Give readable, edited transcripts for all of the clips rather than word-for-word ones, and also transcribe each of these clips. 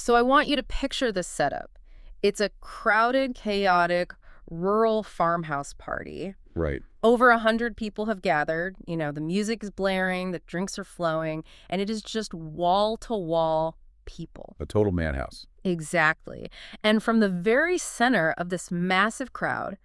So I want you to picture this setup. It's a crowded, chaotic, rural farmhouse party. Right. Over 100 people have gathered. The music is blaring, the drinks are flowing, and it is just wall-to-wall people. A total madhouse. Exactly. And from the very center of this massive crowd,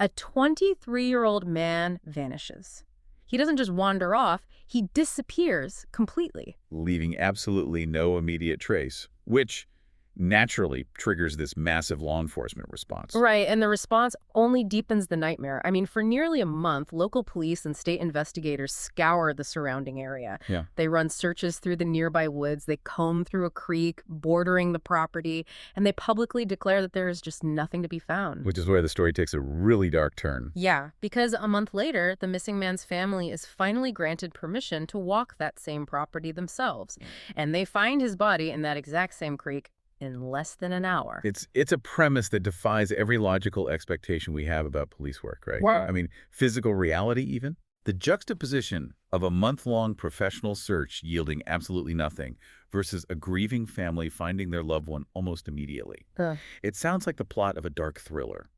a 23-year-old man vanishes. He doesn't just wander off, he disappears completely. Leaving absolutely no immediate trace, which naturally triggers this massive law enforcement response. Right, and the response only deepens the nightmare. I mean, for nearly a month, local police and state investigators scour the surrounding area. Yeah. They run searches through the nearby woods, they comb through a creek bordering the property, and they publicly declare that there is just nothing to be found. Which is where the story takes a really dark turn. Yeah, because a month later, the missing man's family is finally granted permission to walk that same property themselves. And they find his body in that exact same creek in less than an hour. It's a premise that defies every logical expectation we have about police work, right? Wow. I mean, physical reality even. The juxtaposition of a month-long professional search yielding absolutely nothing versus a grieving family finding their loved one almost immediately. It sounds like the plot of a dark thriller.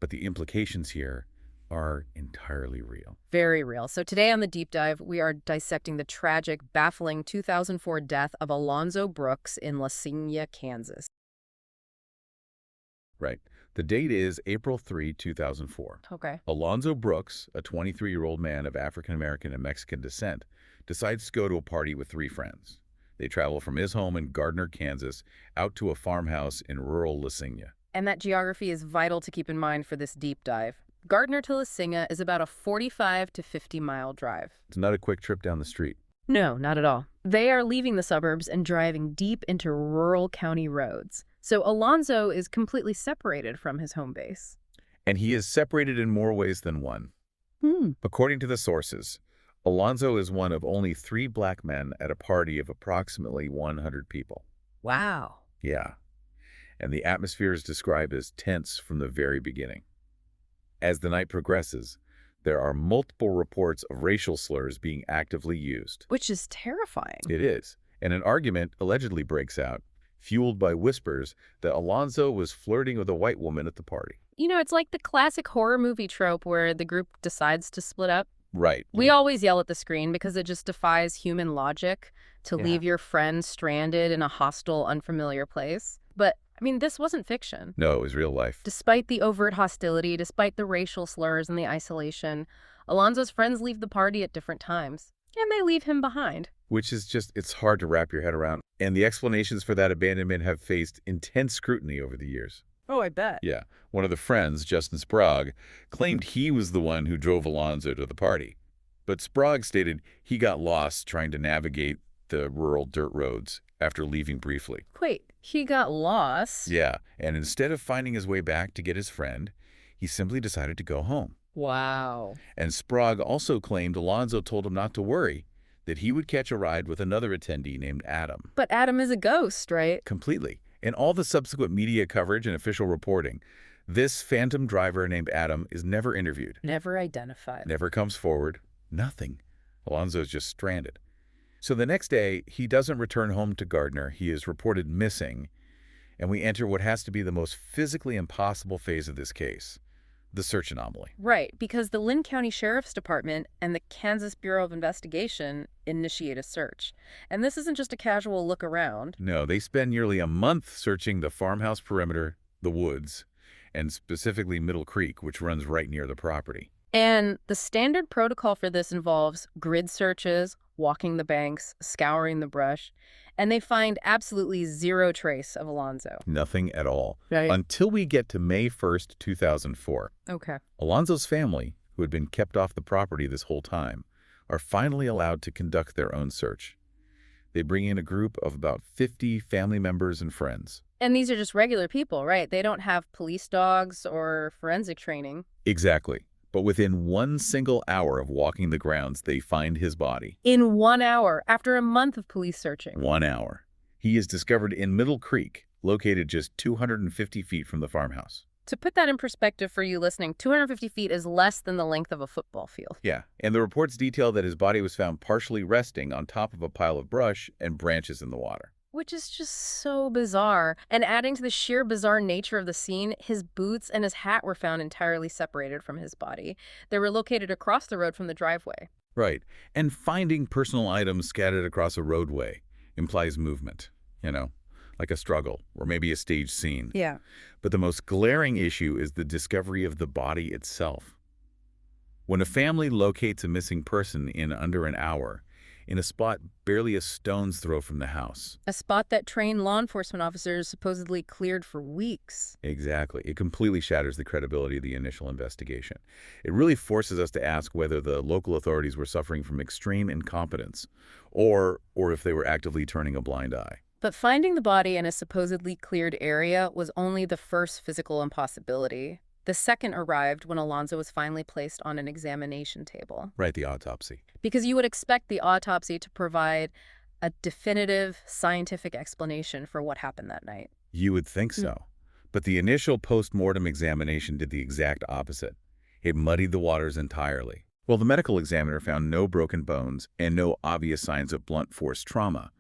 But the implications here are entirely real. Very real. So today on the Deep Dive, we are dissecting the tragic, baffling 2004 death of Alonzo Brooks in Lingers, Kansas. Right. The date is April 3, 2004. Okay. Alonzo Brooks, a 23-year-old man of African-American and Mexican descent, decides to go to a party with 3 friends. They travel from his home in Gardner, Kansas, out to a farmhouse in rural Lingers. And that geography is vital to keep in mind for this deep dive. Gardner to Lingers is about a 45 to 50-mile drive. It's not a quick trip down the street. No, not at all. They are leaving the suburbs and driving deep into rural county roads. So Alonzo is completely separated from his home base. And he is separated in more ways than one. According to the sources, Alonzo is one of only 3 black men at a party of approximately 100 people. Wow. Yeah. And the atmosphere is described as tense from the very beginning. As the night progresses, there are multiple reports of racial slurs being actively used. Which is terrifying. It is. And an argument allegedly breaks out, fueled by whispers that Alonzo was flirting with a white woman at the party. It's like the classic horror movie trope where the group decides to split up. Right. We always yell at the screen because it just defies human logic to leave your friend stranded in a hostile, unfamiliar place. But this wasn't fiction. No, it was real life. Despite the overt hostility, despite the racial slurs and the isolation, Alonzo's friends leave the party at different times, and they leave him behind. Which is it's hard to wrap your head around. And the explanations for that abandonment have faced intense scrutiny over the years. Oh, I bet. Yeah. One of the friends, Justin Sprague, claimed he was the one who drove Alonzo to the party. But Sprague stated he got lost trying to navigate the rural dirt roads after leaving briefly. Wait, he got lost? Yeah, and instead of finding his way back to get his friend, he simply decided to go home. Wow. And Sprague also claimed Alonzo told him not to worry, that he would catch a ride with another attendee named Adam. But Adam is a ghost, right? Completely. In all the subsequent media coverage and official reporting, this phantom driver named Adam is never interviewed. Never identified. Never comes forward. Nothing. Alonzo's just stranded. So the next day, he doesn't return home to Gardner. He is reported missing, and we enter what has to be the most physically impossible phase of this case, the search anomaly. Right, because the Linn County Sheriff's Department and the Kansas Bureau of Investigation initiate a search. And this isn't just a casual look around. No, they spend nearly a month searching the farmhouse perimeter, the woods, and specifically Middle Creek, which runs right near the property. And the standard protocol for this involves grid searches, walking the banks, scouring the brush, and they find absolutely zero trace of Alonzo. Nothing at all. Right. Until we get to May 1st, 2004. Okay. Alonzo's family, who had been kept off the property this whole time, are finally allowed to conduct their own search. They bring in a group of about 50 family members and friends. And these are just regular people, right? They don't have police dogs or forensic training. Exactly. But within 1 single hour of walking the grounds, they find his body. In 1 hour, after a month of police searching. 1 hour. He is discovered in Middle Creek, located just 250 feet from the farmhouse. To put that in perspective for you listening, 250 feet is less than the length of a football field. Yeah, and the reports detail that his body was found partially resting on top of a pile of brush and branches in the water. Which is just so bizarre. And adding to the sheer bizarre nature of the scene, his boots and his hat were found entirely separated from his body. They were located across the road from the driveway. Right. And finding personal items scattered across a roadway implies movement, you know, like a struggle or maybe a staged scene. Yeah. But the most glaring issue is the discovery of the body itself. When a family locates a missing person in under an hour, in a spot barely a stone's throw from the house. A spot that trained law enforcement officers supposedly cleared for weeks. Exactly. It completely shatters the credibility of the initial investigation. It really forces us to ask whether the local authorities were suffering from extreme incompetence or if they were actively turning a blind eye. But finding the body in a supposedly cleared area was only the first physical impossibility. The second arrived when Alonzo was finally placed on an examination table. Right, the autopsy. Because you would expect the autopsy to provide a definitive scientific explanation for what happened that night. You would think so. But the initial post-mortem examination did the exact opposite. It muddied the waters entirely. Well, the medical examiner found no broken bones and no obvious signs of blunt force trauma.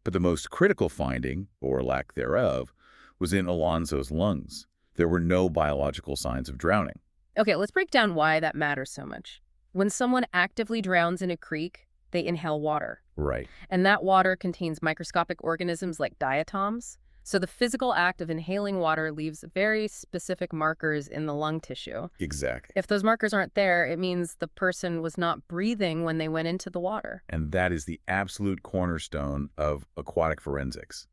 But the most critical finding, or lack thereof, was in Alonzo's lungs. There were no biological signs of drowning. Okay, let's break down why that matters so much. When someone actively drowns in a creek, they inhale water. Right. And that water contains microscopic organisms like diatoms. So the physical act of inhaling water leaves very specific markers in the lung tissue. Exactly. If those markers aren't there, it means the person was not breathing when they went into the water. And that is the absolute cornerstone of aquatic forensics.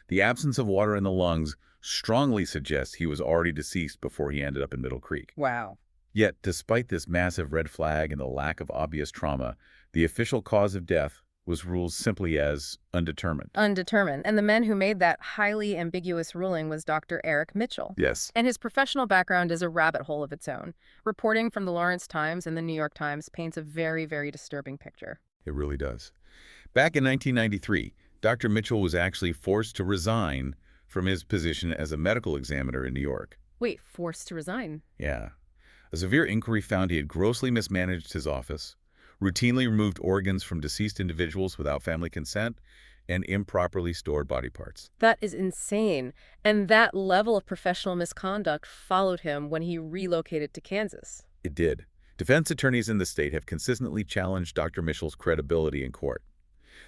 The absence of water in the lungs strongly suggests he was already deceased before he ended up in Middle Creek. Wow. Yet, despite this massive red flag and the lack of obvious trauma, the official cause of death was ruled simply as undetermined. Undetermined. And the man who made that highly ambiguous ruling was Dr. Eric Mitchell. Yes. And his professional background is a rabbit hole of its own. Reporting from the Lawrence Times and the New York Times paints a very, very disturbing picture. It really does. Back in 1993, Dr. Mitchell was actually forced to resign from his position as a medical examiner in New York. Wait, forced to resign? Yeah. A severe inquiry found he had grossly mismanaged his office, routinely removed organs from deceased individuals without family consent, and improperly stored body parts. That is insane. And that level of professional misconduct followed him when he relocated to Kansas. It did. Defense attorneys in the state have consistently challenged Dr. Mitchell's credibility in court.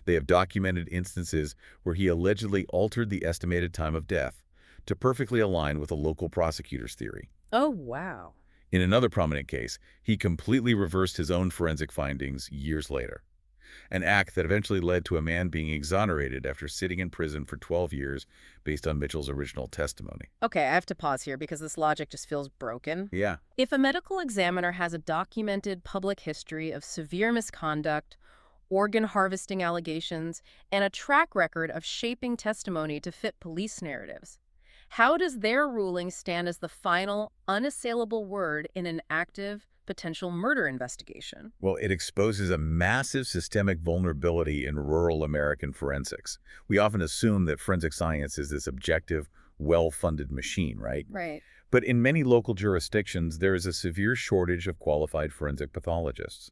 They have documented instances where he allegedly altered the estimated time of death to perfectly align with a local prosecutor's theory. Oh, wow. In another prominent case, he completely reversed his own forensic findings years later, an act that eventually led to a man being exonerated after sitting in prison for 12 years based on Mitchell's original testimony. Okay, I have to pause here because this logic just feels broken. Yeah. If a medical examiner has a documented public history of severe misconduct, organ harvesting allegations, and a track record of shaping testimony to fit police narratives, how does their ruling stand as the final, unassailable word in an active, potential murder investigation? Well, it exposes a massive systemic vulnerability in rural American forensics. We often assume that forensic science is this objective, well-funded machine, right? Right. But in many local jurisdictions, there is a severe shortage of qualified forensic pathologists.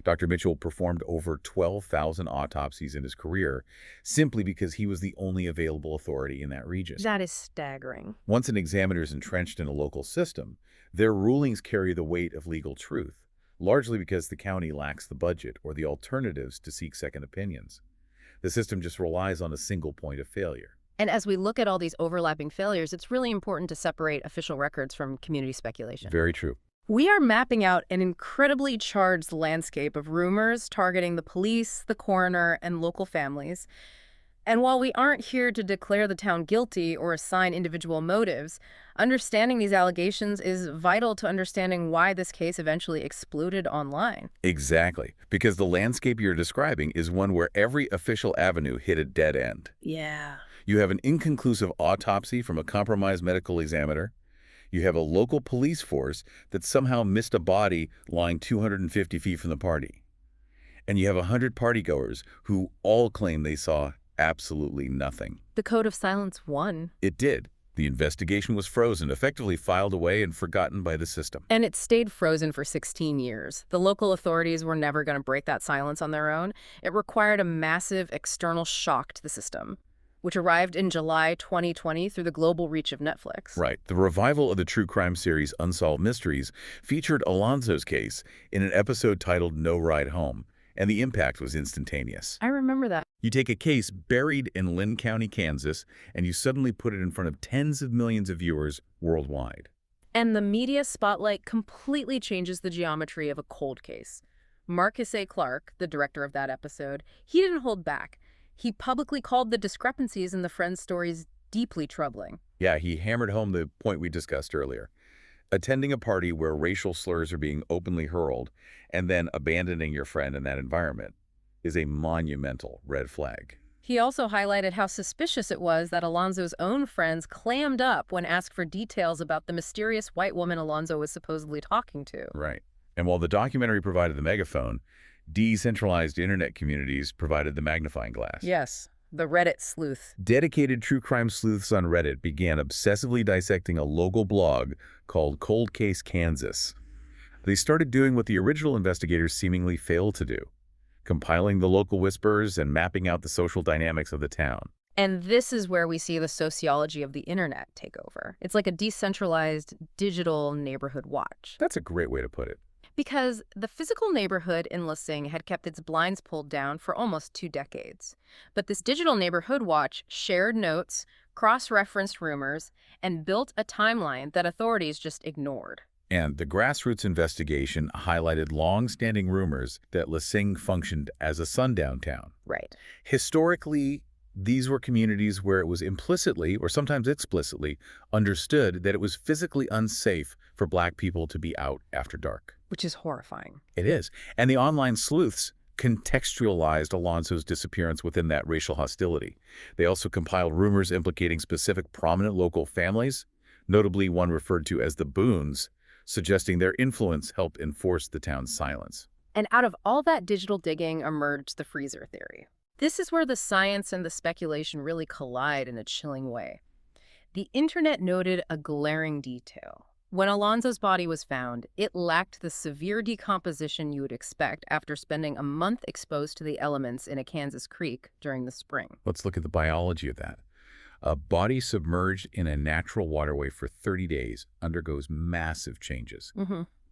Dr. Mitchell performed over 12,000 autopsies in his career simply because he was the only available authority in that region. That is staggering. Once an examiner is entrenched in a local system, their rulings carry the weight of legal truth, largely because the county lacks the budget or the alternatives to seek second opinions. The system just relies on a single point of failure. And as we look at all these overlapping failures, it's really important to separate official records from community speculation. Very true. We are mapping out an incredibly charged landscape of rumors targeting the police, the coroner, and local families. And while we aren't here to declare the town guilty or assign individual motives, understanding these allegations is vital to understanding why this case eventually exploded online. Exactly, because the landscape you're describing is one where every official avenue hit a dead end. Yeah. You have an inconclusive autopsy from a compromised medical examiner. You have a local police force that somehow missed a body lying 250 feet from the party. And you have 100 partygoers who all claim they saw absolutely nothing. The code of silence won. It did. The investigation was frozen, effectively filed away and forgotten by the system. And it stayed frozen for 16 years. The local authorities were never going to break that silence on their own. It required a massive external shock to the system. which arrived in July 2020 through the global reach of Netflix. Right. The revival of the true crime series Unsolved Mysteries featured Alonzo's case in an episode titled No Ride Home, and the impact was instantaneous. I remember that. You take a case buried in Lynn County, Kansas, and you suddenly put it in front of tens of millions of viewers worldwide. And the media spotlight completely changes the geometry of a cold case. Marcus A. Clark, the director of that episode, he didn't hold back. He publicly called the discrepancies in the friends' stories deeply troubling. Yeah, he hammered home the point we discussed earlier. Attending a party where racial slurs are being openly hurled and then abandoning your friend in that environment is a monumental red flag. He also highlighted how suspicious it was that Alonzo's own friends clammed up when asked for details about the mysterious white woman Alonzo was supposedly talking to. Right. And while the documentary provided the megaphone, decentralized internet communities provided the magnifying glass. Yes, the Reddit sleuth. Dedicated true crime sleuths on Reddit began obsessively dissecting a local blog called Cold Case Kansas. They started doing what the original investigators seemingly failed to do, compiling the local whispers and mapping out the social dynamics of the town. And this is where we see the sociology of the internet take over. It's like a decentralized digital neighborhood watch. That's a great way to put it. Because the physical neighborhood in La Sing had kept its blinds pulled down for almost 2 decades. But this digital neighborhood watch shared notes, cross-referenced rumors, and built a timeline that authorities just ignored. And the grassroots investigation highlighted long-standing rumors that La Sing functioned as a sundown town. Right. Historically, these were communities where it was implicitly, or sometimes explicitly, understood that it was physically unsafe for Black people to be out after dark. Which is horrifying. It is. And the online sleuths contextualized Alonzo's disappearance within that racial hostility. They also compiled rumors implicating specific prominent local families, notably one referred to as the Boones, suggesting their influence helped enforce the town's silence. And out of all that digital digging emerged the freezer theory. This is where the science and the speculation really collide in a chilling way. The internet noted a glaring detail. When Alonzo's body was found, it lacked the severe decomposition you would expect after spending a month exposed to the elements in a Kansas creek during the spring. Let's look at the biology of that. A body submerged in a natural waterway for 30 days undergoes massive changes.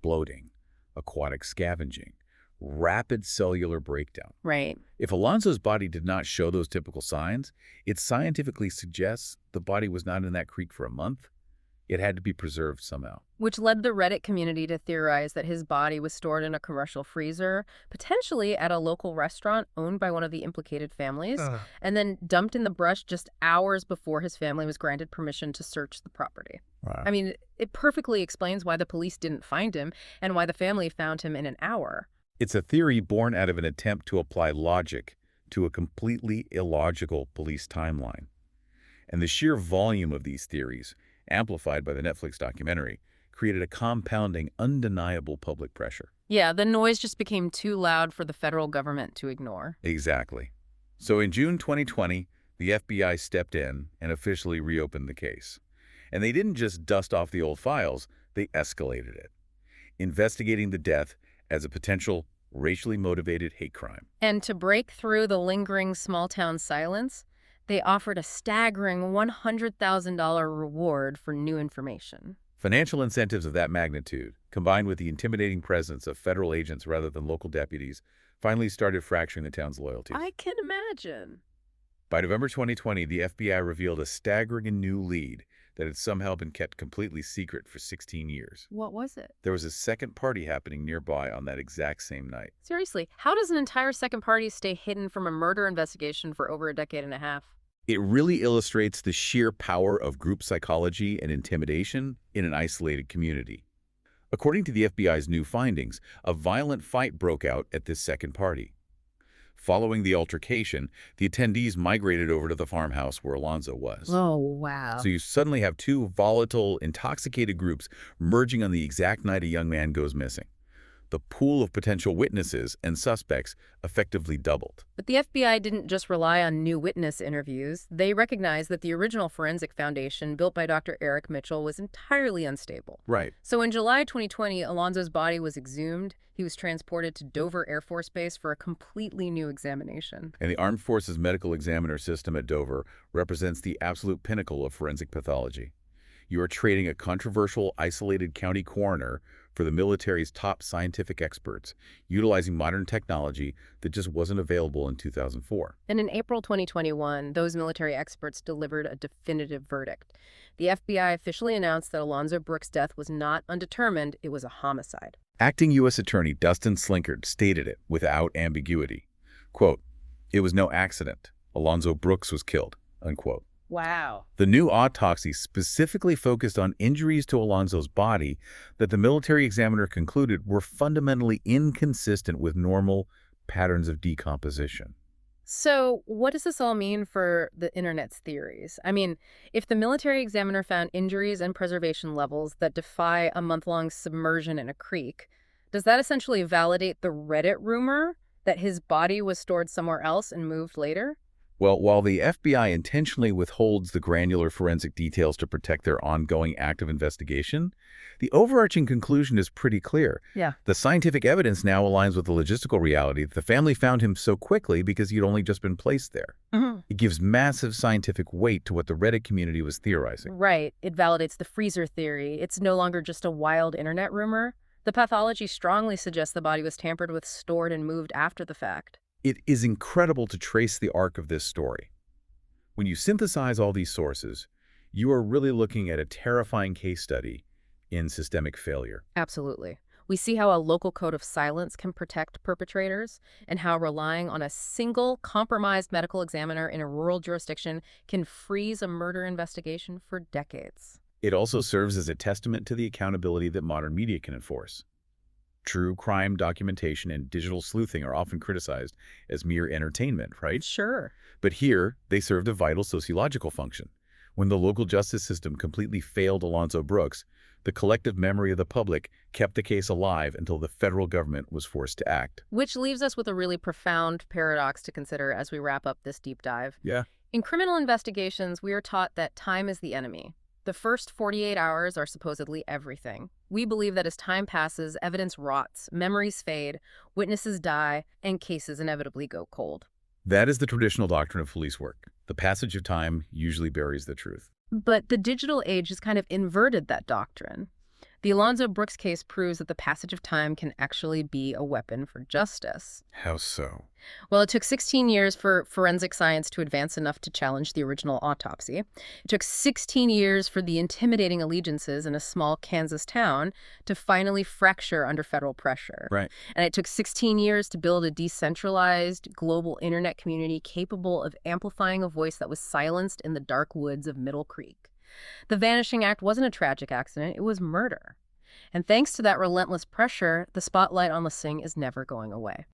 Bloating, aquatic scavenging, rapid cellular breakdown. Right. If Alonzo's body did not show those typical signs, it scientifically suggests the body was not in that creek for a month. It had to be preserved somehow. Which led the Reddit community to theorize that his body was stored in a commercial freezer, potentially at a local restaurant owned by one of the implicated families, and then dumped in the brush just hours before his family was granted permission to search the property. Wow. I mean, it perfectly explains why the police didn't find him and why the family found him in an hour. It's a theory born out of an attempt to apply logic to a completely illogical police timeline. And the sheer volume of these theories, amplified by the Netflix documentary, created a compounding, undeniable public pressure. Yeah, the noise just became too loud for the federal government to ignore. Exactly. So in June 2020, the FBI stepped in and officially reopened the case. And they didn't just dust off the old files, they escalated it, investigating the death as a potential racially motivated hate crime. And to break through the lingering small-town silence, they offered a staggering $100,000 reward for new information. Financial incentives of that magnitude, combined with the intimidating presence of federal agents rather than local deputies, finally started fracturing the town's loyalties. I can imagine. By November 2020, the FBI revealed a staggering new lead that had somehow been kept completely secret for 16 years. What was it? There was a second party happening nearby on that exact same night. Seriously, how does an entire second party stay hidden from a murder investigation for over a decade and a half? It really illustrates the sheer power of group psychology and intimidation in an isolated community. According to the FBI's new findings, a violent fight broke out at this second party. Following the altercation, the attendees migrated over to the farmhouse where Alonzo was. Oh, wow. So you suddenly have two volatile, intoxicated groups merging on the exact night a young man goes missing. the pool of potential witnesses and suspects effectively doubled. But the FBI didn't just rely on new witness interviews. They recognized that the original forensic foundation built by Dr. Eric Mitchell was entirely unstable. Right. So in July 2020, Alonzo's body was exhumed. He was transported to Dover Air Force Base for a completely new examination. And the Armed Forces Medical Examiner System at Dover represents the absolute pinnacle of forensic pathology. You are trading a controversial, isolated county coroner for the military's top scientific experts, utilizing modern technology that just wasn't available in 2004. And in April 2021, those military experts delivered a definitive verdict. The FBI officially announced that Alonzo Brooks' death was not undetermined, it was a homicide. Acting U.S. Attorney Dustin Slinkard stated it without ambiguity. Quote, "It was no accident. Alonzo Brooks was killed," unquote. Wow. The new autopsy specifically focused on injuries to Alonzo's body that the military examiner concluded were fundamentally inconsistent with normal patterns of decomposition. So what does this all mean for the internet's theories? I mean, if the military examiner found injuries and preservation levels that defy a month-long submersion in a creek, does that essentially validate the Reddit rumor that his body was stored somewhere else and moved later? Well, while the FBI intentionally withholds the granular forensic details to protect their ongoing active investigation, the overarching conclusion is pretty clear. Yeah. The scientific evidence now aligns with the logistical reality that the family found him so quickly because he'd only just been placed there. It gives massive scientific weight to what the Reddit community was theorizing. Right. It validates the freezer theory. It's no longer just a wild internet rumor. The pathology strongly suggests the body was tampered with, stored, and moved after the fact. It is incredible to trace the arc of this story. When you synthesize all these sources, you are really looking at a terrifying case study in systemic failure. Absolutely. We see how a local code of silence can protect perpetrators and how relying on a single compromised medical examiner in a rural jurisdiction can freeze a murder investigation for decades. It also serves as a testament to the accountability that modern media can enforce. True crime documentation and digital sleuthing are often criticized as mere entertainment, right? Sure. But here, they served a vital sociological function. When the local justice system completely failed Alonzo Brooks, the collective memory of the public kept the case alive until the federal government was forced to act. Which leaves us with a really profound paradox to consider as we wrap up this deep dive. Yeah. In criminal investigations, we are taught that time is the enemy. The first 48 hours are supposedly everything. We believe that as time passes, evidence rots, memories fade, witnesses die, and cases inevitably go cold. That is the traditional doctrine of police work. The passage of time usually buries the truth. But the digital age has kind of inverted that doctrine. The Alonzo Brooks case proves that the passage of time can actually be a weapon for justice. How so? Well, it took 16 years for forensic science to advance enough to challenge the original autopsy. It took 16 years for the intimidating allegiances in a small Kansas town to finally fracture under federal pressure. Right. And it took 16 years to build a decentralized global internet community capable of amplifying a voice that was silenced in the dark woods of Middle Creek. The Vanishing Act wasn't a tragic accident, it was murder. And thanks to that relentless pressure, the spotlight on the Singh is never going away.